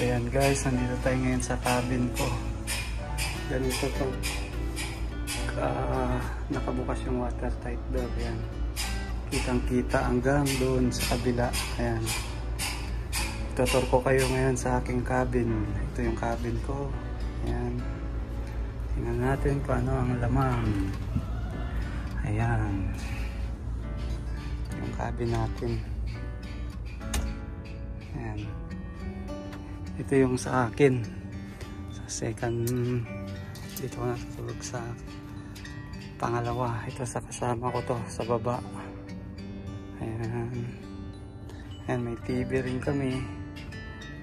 Ayan guys, nandito tayo ngayon sa cabin ko. Ganito to. Nakabukas yung watertight door. Ayan. Kitang kita hanggang doon sa kabila. Ayan. Tutur ko kayo ngayon sa aking cabin. Ito yung cabin ko. Ayan. Tingnan natin kung ano ang lamang. Ayan. Yung cabin natin. Ayan. Ito yung sa akin. Sa second, dito ko natutulog sa pangalawa. Ito sa kasama ko to, sa baba. Ayan. Ayan, may TV rin kami.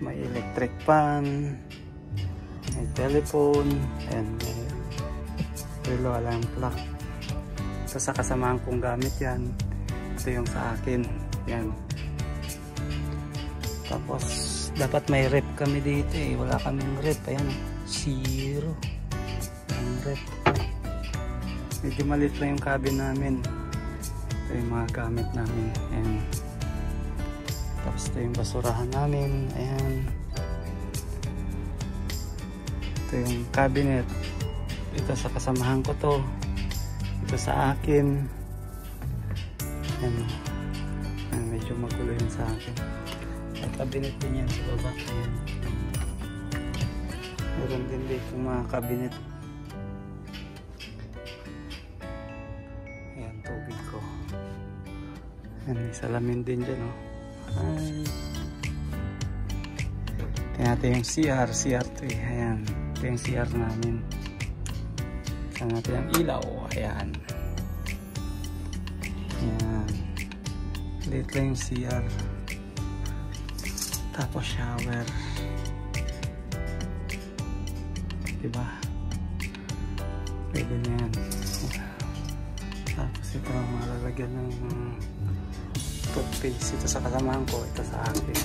May electric fan. May telephone. Ayan, may relo alarm clock. Ito sa kasamahan kong gamit yan. Ito yung sa akin. Ayan. Tapos, dapat may rep kami dito eh. Wala kaming rep. Ayan, 0. Ang rep. Medyo maliit lang yung cabin namin. Ito yung mga gamit namin. Ayan. Tapos ito yung basurahan namin. Ayan. Ito yung cabinet. Ito sa kasamahan ko to. Ito sa akin. Ayan. Ayan, medyo magulo yun sa akin. At cabinet din yan sa baba. Ayan. Meron din dito mga cabinet. Ayan, tubig ko. Ayan, may salamin din dyan, oh. Ay. Tingnan natin yung CR3. Ayan. Ito yung CR namin. Tingnan natin yung ilaw. Ayan. Ayan. Liit lang yung CR. Tapos shower. Diba? Pwede na yan. Tapos ito ang malalagyan ng toothpaste. Ito sa kasamahan ko. Ito sa akin.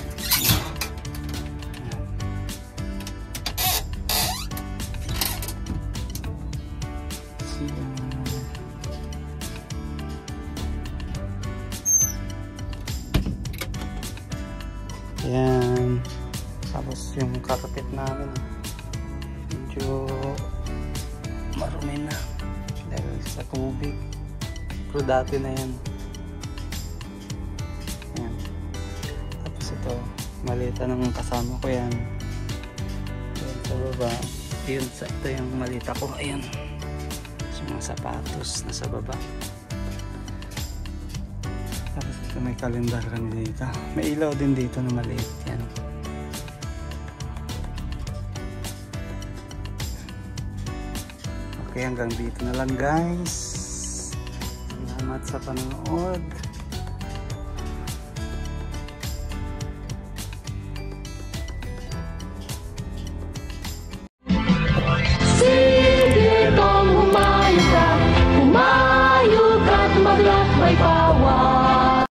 Ayan. Tapos yung carpet namin medyo marumi na dahil sa tubig. Pero dati na yan. Ayan. Tapos ito, malita ng kasama ko yan. Ayan sa baba. Ito yung malita ko. Ayan. So, mga sapatos na sa baba. Tapos ito may kalendar rin dito. May ilaw din dito na maliit. Yan. Okay, hanggang dito na lang guys. Salamat sa panonood.